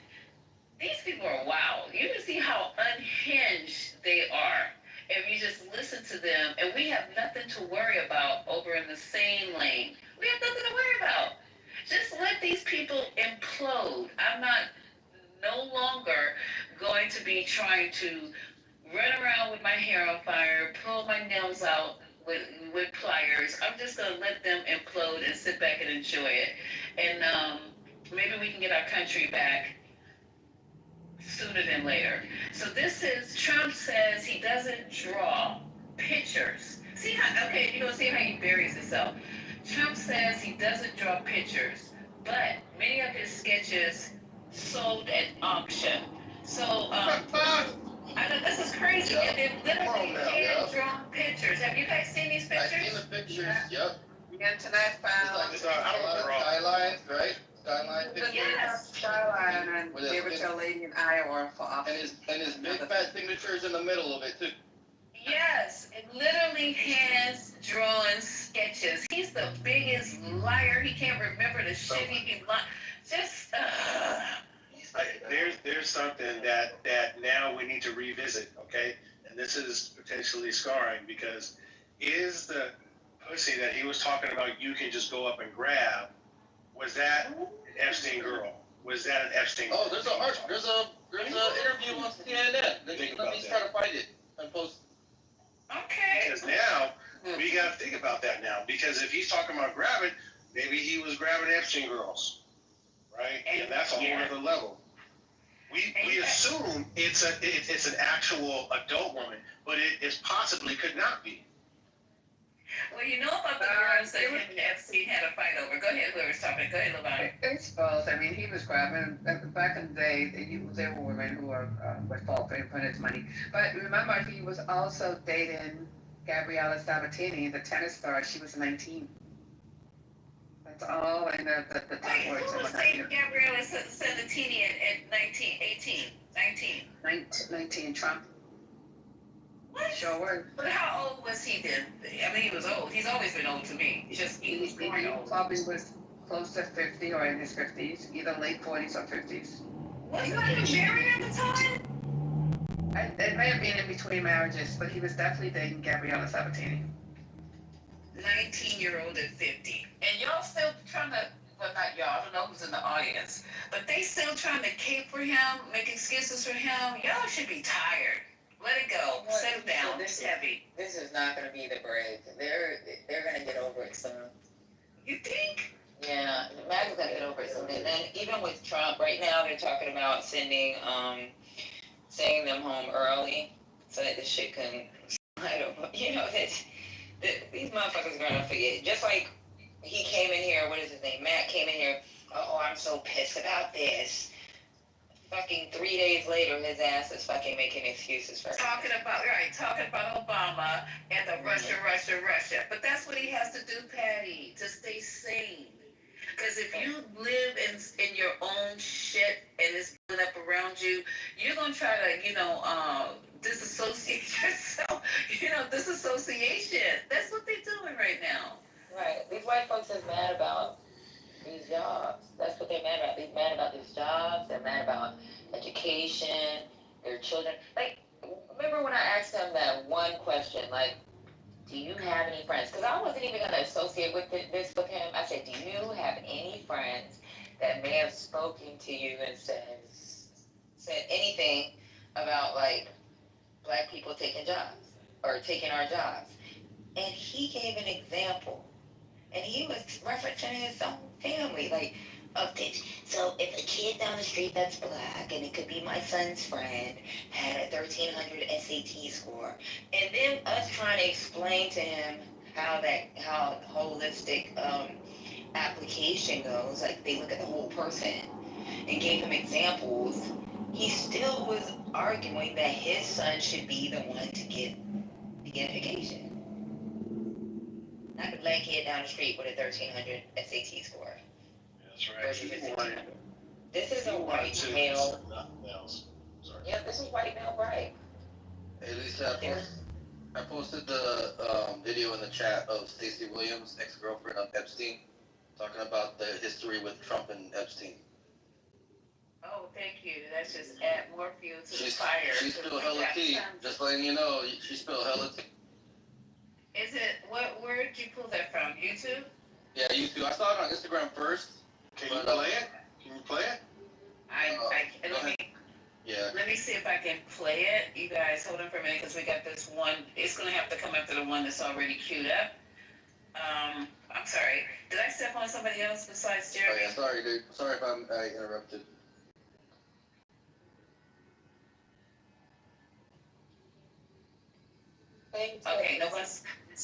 These people are wild. You can see how unhinged they are if you just listen to them. And we have nothing to worry about over in the sane lane. We have nothing to worry about. Just let these people implode. I'm no longer going to be trying to run around with my hair on fire, pull my nails out with pliers. I'm just going to let them implode and sit back and enjoy it. And maybe we can get our country back sooner than later. So this is, Trump says he doesn't draw pictures. See how he buries himself. Trump says he doesn't draw pictures, but many of his sketches sold at auction. So, I know this is crazy. Yep. And they're literally hand-drawn pictures. Have you guys seen these pictures? I've seen the pictures, yep. The internet found Skylines, right? Skyline the pictures. Yes. skyline and gave it to a lady in Iowa for office. And his big fat signatures in the middle of it too. Yes, and literally hand-drawn sketches. He's the biggest liar. He can't remember the shit he be lying. Just, There's something that now we need to revisit, okay? And this is potentially scarring because is the pussy that he was talking about you can just go up and grab, was that an Epstein girl? Was that an Epstein girl? Oh, there's an interview on CNN. Let me try to find it and post. Okay. Because now we got to think about that now. Because if he's talking about grabbing, maybe he was grabbing Epstein girls, right? And that's a whole other level. We assume it's an actual adult woman, but it possibly could not be. Well, you know about the girls that him and Epstein had a fight over. Go ahead, whoever's talking. Go ahead, Levon. It's both. I mean, he was grabbing, back in the day, there were women who were fall for his money. But remember, he was also dating Gabriella Sabatini, the tennis star. She was 19. That's all in the Wait, who was dating Gabriella Sabatini at 19, 18, 19? 19, Trump. What? Sure. But how old was he then? I mean, he was old. He's always been old to me. It's just he was born old. Probably was close to 50 or in his 50s, either late 40s or 50s. Was he not even married at the time? It may have been in between marriages, but he was definitely dating Gabriella Sabatini. 19-year-old at 50. And y'all still trying to, well, not y'all, I don't know who's in the audience, but they still trying to cape for him, make excuses for him. Y'all should be tired. Let it go. Settle down. It's heavy. This is not going to be the break. They're going to get over it soon. You think? Yeah, MAGA's going to get over it soon. And then even with Trump, right now they're talking about sending them home early so that the shit can slide over. You know, these motherfuckers are going to forget. Just like he came in here, what is his name? Matt came in here, oh, I'm so pissed about this. Fucking 3 days later, his ass is fucking making excuses for talking about Obama and the Russia. But that's what he has to do, Patty, to stay sane. Because if you live in your own shit and it's building up around you, you're gonna try to, disassociate yourself. Disassociation. That's what they're doing right now. Right. These white folks is mad about these jobs. That's what they're mad about. They're mad about these jobs. They're mad about education, their children. Like, remember when I asked them that one question, like, do you have any friends? Because I wasn't even going to associate this with him. I said, do you have any friends that may have spoken to you and said anything about, like, black people taking jobs or taking our jobs? And he gave an example. And he was referencing his own family, like, updates. So if a kid down the street that's black, and it could be my son's friend, had a 1300 SAT score, and then us trying to explain to him how holistic application goes, like they look at the whole person, and gave him examples, he still was arguing that his son should be the one to get the education. Not the black kid down the street with a 1300 SAT score. That's right. This is a white male. Yeah, this is white male right. Hey, Lisa, I posted the video in the chat of Stacey Williams, ex-girlfriend of Epstein, talking about the history with Trump and Epstein. Oh, thank you. That's just add more fuel to the fire. She's still hella tea. Just letting you know, she's still hella tea. Is it, where did you pull that from? YouTube? Yeah, YouTube. I saw it on Instagram first. Can you play it? Can you play it? Let me see if I can play it. You guys, hold on for a minute, because we got this one. It's going to have to come after the one that's already queued up. I'm sorry. Did I step on somebody else besides Jeremy? Oh, yeah, sorry, dude. Sorry if I interrupted. Okay, no one's.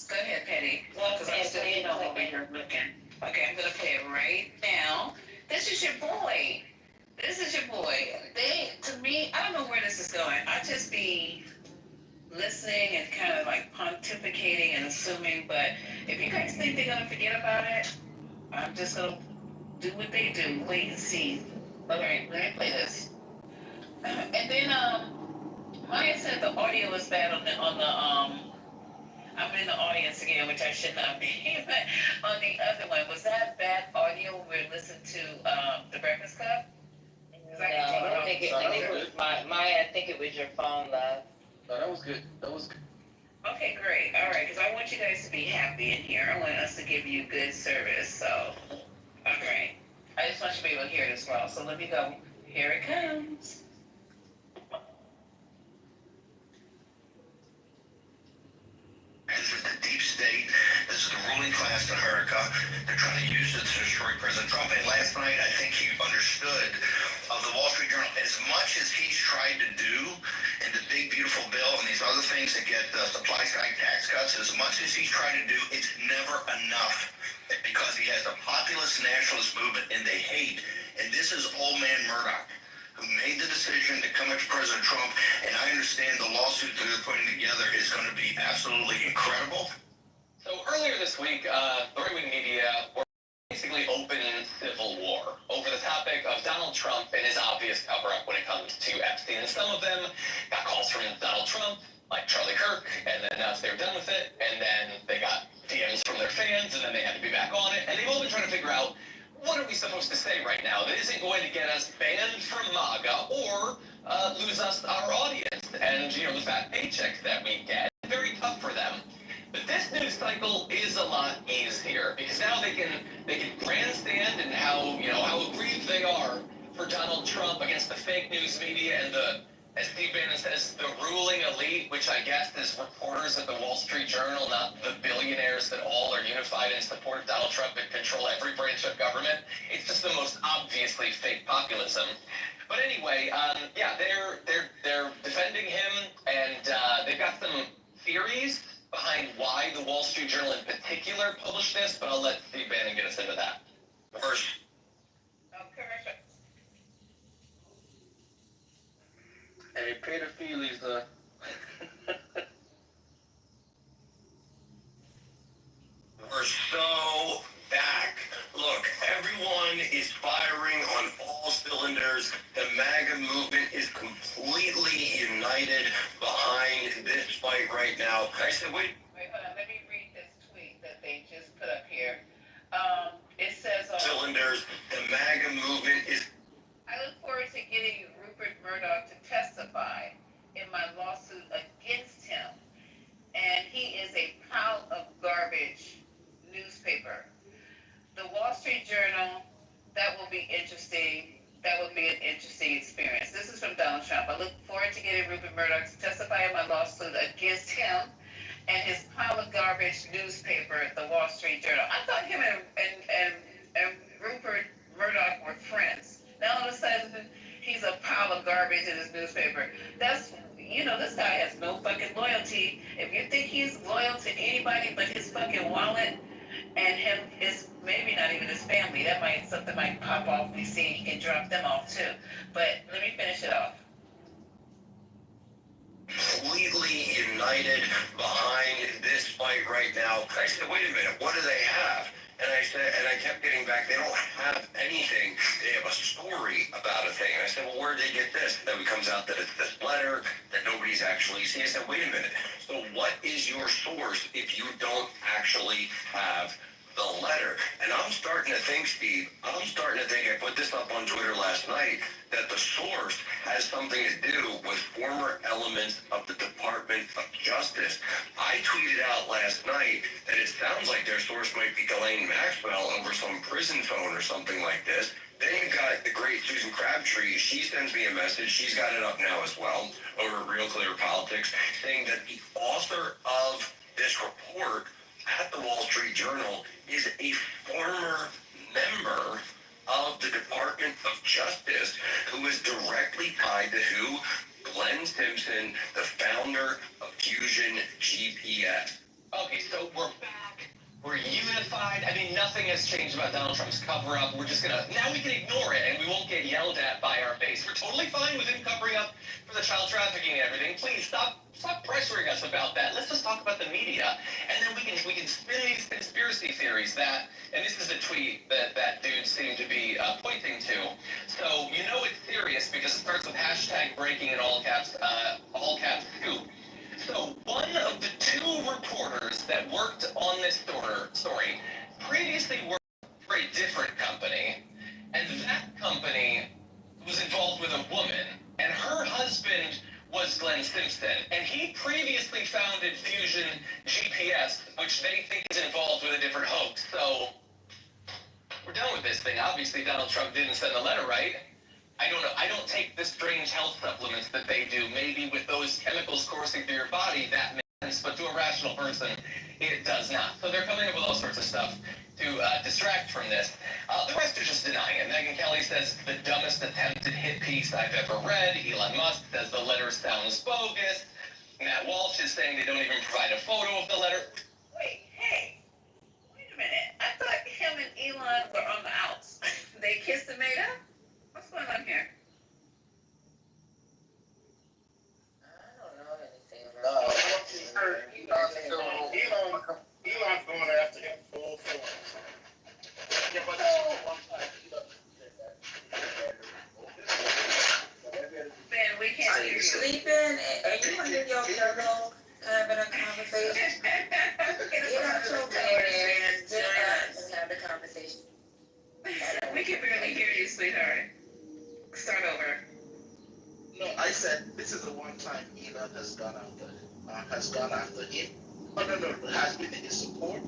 Go ahead, Patty. Because I'm still over here looking. Okay, I'm gonna play it right now. This is your boy. To me, I don't know where this is going. I just be listening and kind of like pontificating and assuming. But if you guys think they're gonna forget about it, I'm just gonna do what they do. Wait and see. All right, let me play this. And then Maya said the audio was bad on the I'm in the audience again, which I should not be, but on the other one, was that bad audio when we listened to The Breakfast Club? No, I don't think it think it was I think it was your phone, love. No, that was good. That was good. Okay, great. All right, because I want you guys to be happy in here. I want us to give you good service. So, all right. I just want you to be able to hear it as well. So let me go. Here it comes. This is the deep state. This is the ruling class in America. They're trying to use it to destroy President Trump. And last night, I think he understood of the Wall Street Journal, as much as he's tried to do in the big, beautiful bill and these other things that get supply side tax cuts, as much as he's trying to do, it's never enough because he has a populist nationalist movement and they hate. And this is old man Murdoch, who made the decision to come after President Trump, and I understand the lawsuit that they're putting together is going to be absolutely incredible. So earlier this week, the right-wing media were basically opening civil war over the topic of Donald Trump and his obvious cover-up when it comes to Epstein. And some of them got calls from Donald Trump, like Charlie Kirk, and then announced they were done with it, and then they got DMs from their fans, and then they had to be back on it, and they've all been trying to figure out, what are we supposed to say right now that isn't going to get us banned from MAGA or lose us our audience and, the fat paychecks that we get? Very tough for them. But this news cycle is a lot easier because now they can grandstand and how aggrieved they are for Donald Trump against the fake news media and as Steve Bannon says, the ruling elite, which I guess is reporters at the Wall Street Journal, not the billionaires that all are unified in support of Donald Trump and control every branch of government. It's just the most obviously fake populism. But anyway, they're defending him, and they've got some theories behind why the Wall Street Journal in particular published this, but I'll let Steve Bannon get us into that. First, Hey, pay the fee, Lisa. we're so back. Look, everyone is firing on all cylinders. The MAGA movement is completely united behind this fight right now. I said, wait. Wait, hold on. Let me read this tweet that they just put up here. It says... Cylinders. The MAGA movement is... I look forward to getting Rupert Murdoch to testify in my lawsuit against him. And he is a pile of garbage newspaper. The Wall Street Journal, that will be interesting. That will be an interesting experience. This is from Donald Trump. I look forward to getting Rupert Murdoch to testify in my lawsuit against him and his pile of garbage newspaper, the Wall Street Journal. I thought him and Rupert Murdoch were friends. Now all of a sudden, he's a pile of garbage in his newspaper. That's, this guy has no fucking loyalty. If you think he's loyal to anybody but his fucking wallet and him, is maybe not even his family, something might pop off. We see he can drop them off too. But let me finish it off. Completely united behind this fight right now. I said, wait a minute, what do they have? And I kept getting back, they don't have anything. They have a story about a thing. And I said, well, where'd they get this? Then it comes out that it's this letter that nobody's actually seen. I said, wait a minute. So what is your source if you don't actually have the letter? And I'm starting to think, Steve, I put this up on Twitter last night, that the source has something to do with former elements of the Department of Justice. I tweeted out last night that it sounds like their source might be Ghislaine Maxwell over some prison phone or something like this. Then you've got the great Susan Crabtree. She sends me a message. She's got it up now as well over at Real Clear Politics, saying that the author of this report at the Wall Street Journal is a former member of the Department of Justice who is directly tied to who? Glenn Simpson, the founder of Fusion GPS. Okay, so we're back. We're unified. I mean, nothing has changed about Donald Trump's cover-up. Now we can ignore it, and we won't get yelled at by our base. We're totally fine with him covering up for the child trafficking and everything. Please, stop pressuring us about that. Let's just talk about the media, and then we can spin these conspiracy theories that, and this is the tweet that dude seemed to be pointing to. So, it's serious because it starts with hashtag breaking in all caps scoop. So one of the two reporters that worked on this story previously worked for a different company, and that company was involved with a woman, and Glenn Simpson, and he previously founded Fusion GPS, which they think is involved with a different hoax. So we're done with this thing. Obviously, Donald Trump didn't send the letter, right? I don't know. I don't take the strange health supplements that they do. Maybe with those chemicals coursing through your body, that makes sense. But to a rational person, it does not. So they're coming up with all sorts of stuff to distract from this. The rest are just denying it. Megyn Kelly says the dumbest attempted hit piece I've ever read. Elon Musk says the letter sounds bogus. Matt Walsh is saying they don't even provide a photo of the letter. Wait, hey, wait a minute. I thought him and Elon were on the outs. They kissed and made up? What's going on here? I don't know anything No, about Elon's going after him full force. Yeah, but Ben, we can't Are hear you you. sleeping? Are you under your pillow having a conversation? Get out your bed and sit up and have the conversation. We can barely hear you, sweetheart. Start over. no, I said this is the one time Elon has gone after him. No, has been in his support.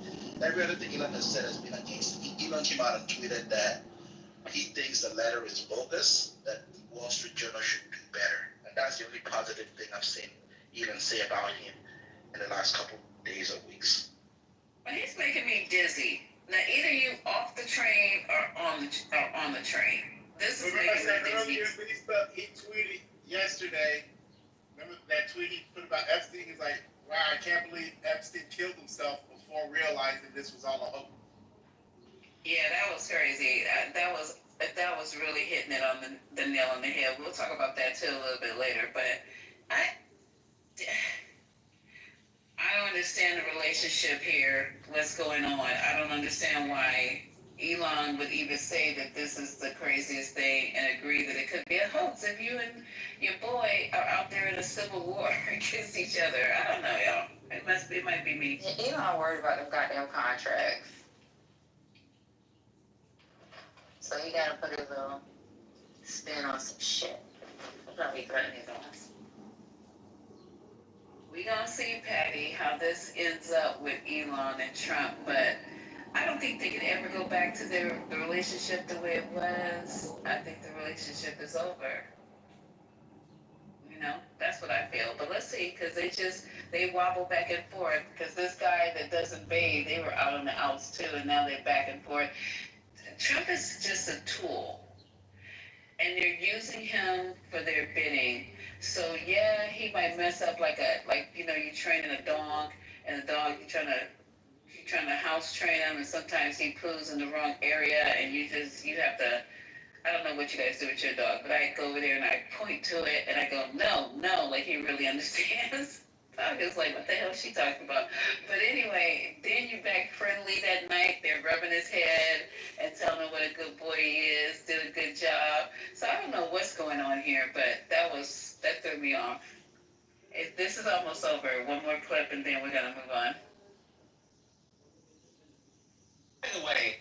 Every other thing Elon has said has been against him. Elon came out and tweeted that he thinks the letter is bogus, that the Wall Street Journal should do better. And that's the only positive thing I've seen Elon say about him in the last couple days or weeks. But he's making me dizzy. Now, either you off the train or on the train. This is Remember I making said me dizzy. earlier, he tweeted yesterday, remember that tweet he put about Epstein? He's like, wow, I can't believe Epstein killed himself before realizing this was all a hoax. Yeah, that was crazy. That was really hitting it on the nail on the head. We'll talk about that too a little bit later. But I don't understand the relationship here. What's going on? I don't understand why Elon would even say that this is the craziest thing and agree that it could be a hoax if you and your boy are out there in a civil war against each other. I don't know, y'all. It might be me. Yeah, Elon worried about them goddamn contracts. So he gotta put his little spin on some shit. He'll probably threaten his ass. We gonna see, Patty, how this ends up with Elon and Trump, but I don't think they can ever go back to the relationship the way it was. I think the relationship is over. You know, that's what I feel. But let's see, because they wobble back and forth. Because this guy that doesn't bathe, they were out on the outs too, and now they're back and forth. Trump is just a tool, and they're using him for their bidding. So yeah, he might mess up like you're training a dog, and the dog you're trying to house train him, and sometimes he poos in the wrong area, and you have to. I don't know what you guys do with your dog, but I go over there and I point to it and I go, no, like he really understands. Dog is like, what the hell is she talking about? But anyway, then you're back friendly that night. They're rubbing his head and telling him what a good boy he is, did a good job. So I don't know what's going on here, but that threw me off. This is almost over. One more clip and then we're going to move on. By the way,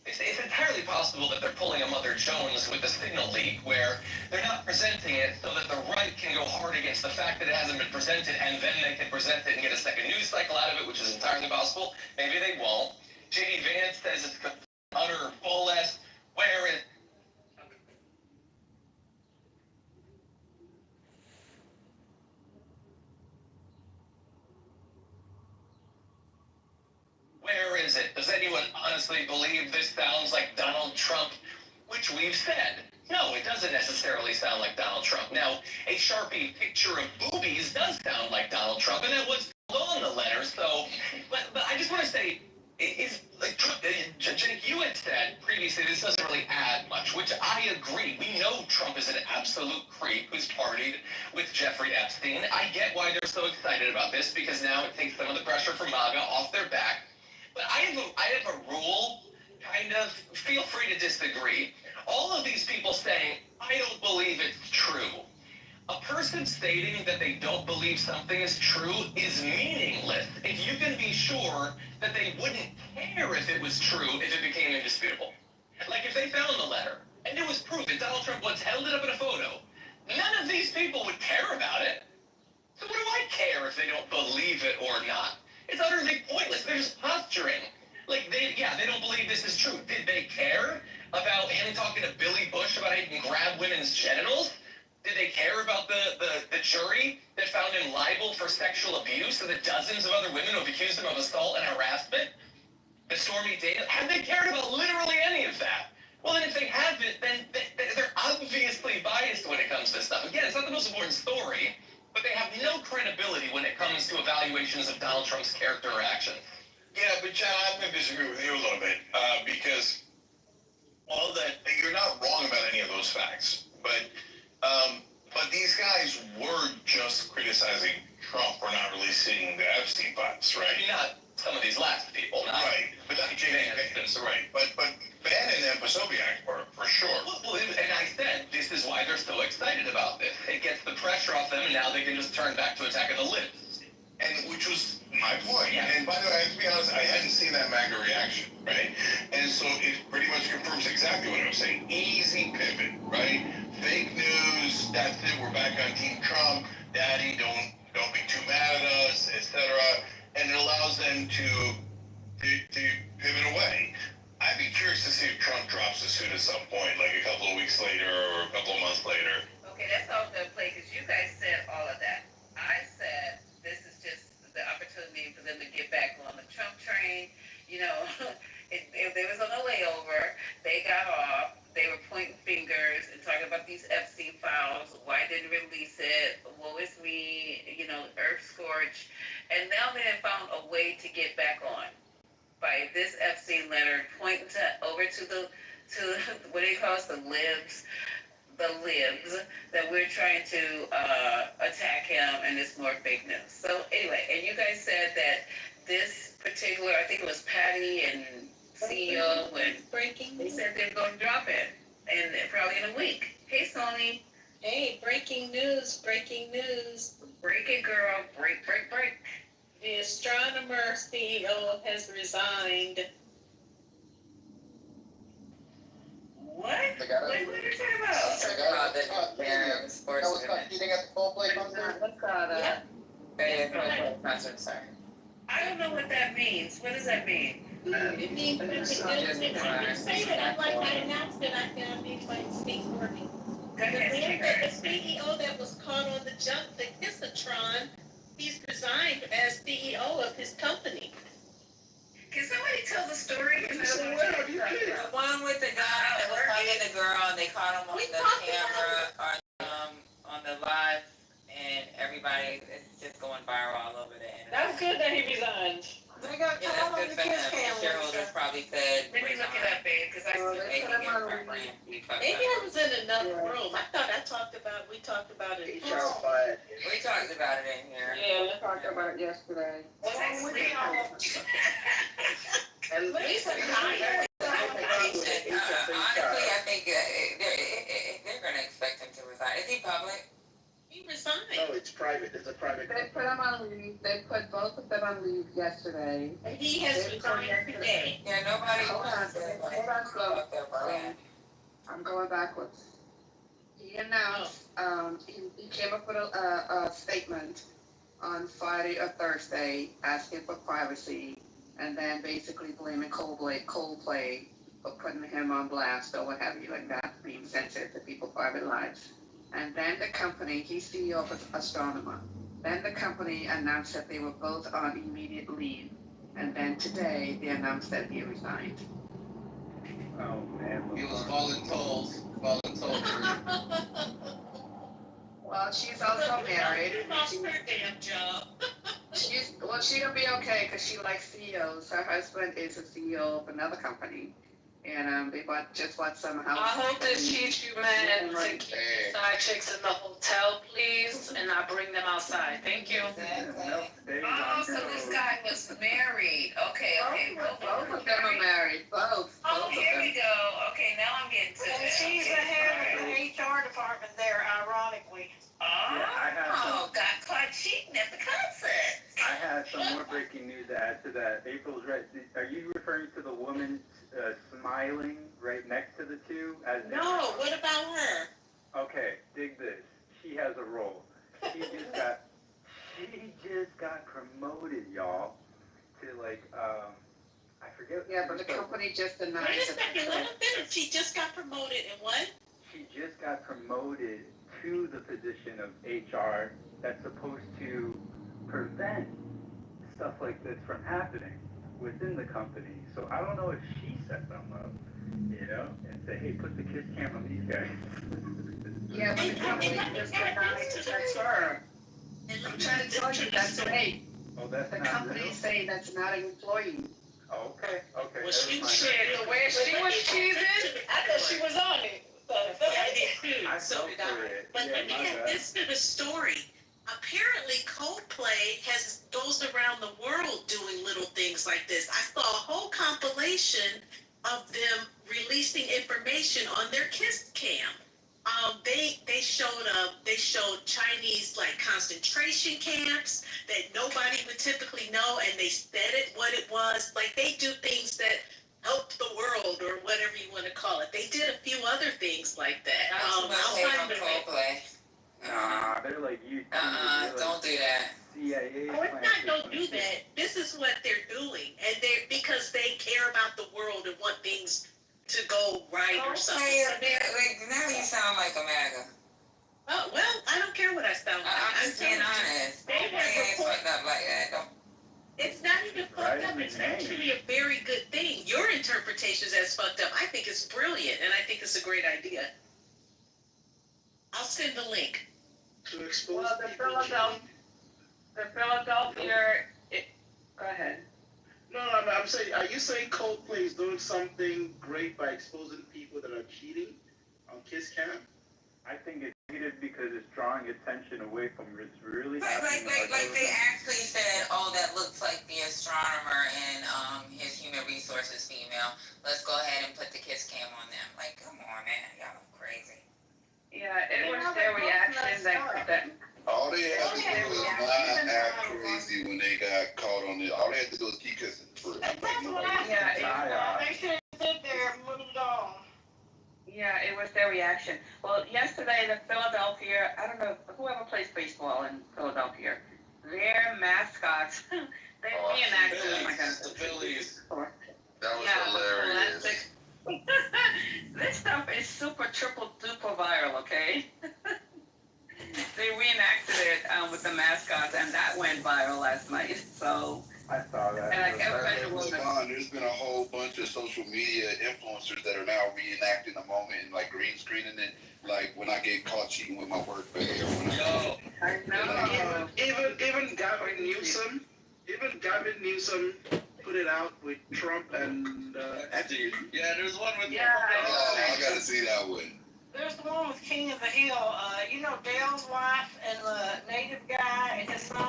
it's entirely possible that they're pulling a Mother Jones with the signal leak, where they're not presenting it so that the right can go hard against the fact that it hasn't been presented, and then they can present it and get a second news cycle out of it, which is entirely possible. Maybe they won't. J.D. Vance says it's utter bull-ass. Where is... Where is it? Does anyone honestly believe this sounds like Donald Trump? Which we've said. No, it doesn't necessarily sound like Donald Trump. Now, a Sharpie picture of boobies does sound like Donald Trump, and that was on the letter, so... But I just want to say, Jake, you had said previously this doesn't really add much, which I agree. We know Trump is an absolute creep who's partied with Jeffrey Epstein. I get why they're so excited about this, because now it takes some of the pressure from MAGA off their back. But I have a rule, kind of, feel free to disagree. All of these people saying, I don't believe it's true. A person stating that they don't believe something is true is meaningless if you can be sure that they wouldn't care if it was true if it became indisputable. Like if they found the letter and it was proof that Donald Trump once held it up in a photo, none of these people would care about it. believe it or not. It's utterly pointless. They're just posturing. Like, they don't believe this is true. Did they care about him talking to Billy Bush about how he can grab women's genitals? Did they care about the jury that found him liable for sexual abuse and the dozens of other women who have accused him of assault and harassment? The Stormy Daniels? Have they cared about literally any of that? Well, then if they haven't, then they're obviously biased when it comes to this stuff. Again, it's not the most important story, but they have no credibility when it comes to evaluations of Donald Trump's character or action. Yeah, but John, I'm going to disagree with you a little bit because all that you're not wrong about any of those facts, but these guys were just criticizing Trump for not releasing the Epstein files, right? I mean, not some of these last people, not right? But not right? But Bannon and Posobiec were for sure. Well, and I said this is why they're so excited about this. It gets the pressure off them, and now they can just turn back to attacking the libs. And which was my point. Yeah. And by the way, to be honest, I hadn't seen that MAGA reaction, right? And so it pretty much confirms exactly what I was saying. Easy pivot, right? Fake news. That's it. We're back on Team Trump. Daddy, don't be too mad at us, etc. And it allows them to pivot away. I'd be curious to see if Trump drops the suit at some point, like a couple of weeks later or a couple of months later. Okay, that's all good play because you guys said all of that. I said this is just the opportunity for them to get back on the Trump train. You know, if they was on a layover, they got off. They were pointing fingers and talking about these Epstein files. Why didn't release it? Woe is me. You know, earth scorch. And now they have found a way to get back on by this Epstein letter pointing over to what do you call us, the libs that we're trying to attack him, and it's more fake news. So anyway, and you guys said that this particular, I think it was Patty and CEO and Breaking. they said they're going to drop it, and probably in a week. Hey, Sony. Hey, breaking news, breaking news. Break it, girl. Break. The astronomer CEO has resigned. What? They got What it. are you talking about? Talking about the sports event. Eating at the Coldplay concert? Yeah. Concert, sorry. I don't know what that means. What does that mean? It means breaking news. Say that like I announced it, I found anybody speak for me. Go ahead, The CEO that was caught on the Kissatron, he's resigned as CEO of his company. Can somebody tell the story? The one with the guy that was hugging the girl and they caught him on the camera on the live, and everybody, it's just going viral all over the internet. That's good that he resigned. They got caught on the kiss cam. Shareholders probably said, Let me look it up, babe, because I was making making it for brand. Maybe I was in another room. I thought we talked about it. We talked about it in here. Yeah, we talked about it yesterday. Was that sleep? At least a Honestly, I think they're going to expect him to resign. Is he public? He resigned. No, it's private. It's a private. They put him on leave. They put both of them on leave yesterday. And he has resigned today. Yeah, nobody Hold wants to on, about their brand. I'm going backwards. He announced, he came up with a statement on Friday or Thursday asking for privacy, and then basically blaming Coldplay for putting him on blast or what have you, and not being sensitive to people's private lives. And then the company, he's CEO of Astronomer. Then the company announced that they were both on immediate leave. And then today, they announced that he resigned. Oh, man. He was voluntold. Well, she's also married. She lost her damn job. She's gonna be okay because she likes CEOs. Her husband is a CEO of another company. And they just bought some house. I hope this teach you men to keep side chicks in the hotel, please, and not bring them outside. Thank you. Oh, so this guy was married. Okay. Both of them are married. Both. Oh, here we go. Okay, now I'm getting to And it. she's the head of the HR department there, ironically. Oh, got caught cheating at the concert. I have some more breaking news to add to that. April's right. Are you referring to the woman smiling right next to the two? No, what about her? Okay, dig this. She has a role. She just got Yeah, but the company just denied Wait a it. second, let him finish. She just got promoted and what? She just got promoted to the position of HR that's supposed to prevent stuff like this from happening within the company. So I don't know if she set them up, and say, hey, put the kiss cam on these guys. Yeah, but the company just denied it. That's her. I'm trying to tell you, that's fake. Oh, that's The not company real? say that's not an employee. Okay. Well, she Shit, the way she was cheesing, I thought she was on it. I did too. I So fell did for I. it. But Yeah, let me my add bad. this to the story. Apparently, Coldplay goes around the world doing little things like this. I saw a whole compilation of them releasing information on their Kiss Cam. They showed Chinese like concentration camps that nobody would typically know, and they said it what it was. Like they do things that help the world or whatever you want to call it. They did a few other things like that. Not too much hate on the Coldplay. Nah, they're like you. Don't do that. CIA. Oh, it's not don't do that. This is what they're doing, and because they care about the world and want things to go right or something. Like, now you sound like a MAGA. Oh well, I don't care what I sound like. I'm just being honest. They They ain't have fucked up like that. Don't. It's not even fucked up. It's actually a very good thing. Your interpretation is as fucked up. I think it's brilliant, and I think it's a great idea. I'll send the link. To expose Well, the people Philadelphia, go ahead. No, I'm saying, are you saying Coldplay is doing something great by exposing people that are cheating on Kiss Cam? I think it's negative because it's drawing attention away from what's really Like happening. they actually said, oh, that looks like the astronomer and his human resources female. Let's go ahead and put the Kiss Cam on them. Like, come on, man, y'all are crazy. Yeah, it was their reaction that All they had to do was not act crazy when they got caught on it. All they had to do was keep kissing for real. they should sit there and moved on. Yeah, it was their reaction. Well, yesterday, the Philadelphia, I don't know, whoever plays baseball in Philadelphia, their mascots, they reenacted, oh my God. The Phillies. That was hilarious. This stuff is super triple duper viral, okay? They reenacted it with the mascots, and that went viral last night, so. I saw that. And I kept There's been a whole bunch of social media influencers that are now reenacting the moment and like green screening it, like when I get caught cheating with my work pay or when I know. Even Gavin Newsom put it out with Trump and Yeah, there's one with. I gotta see that one. There's the one with King of the Hill. Dale's wife and the native guy and his son.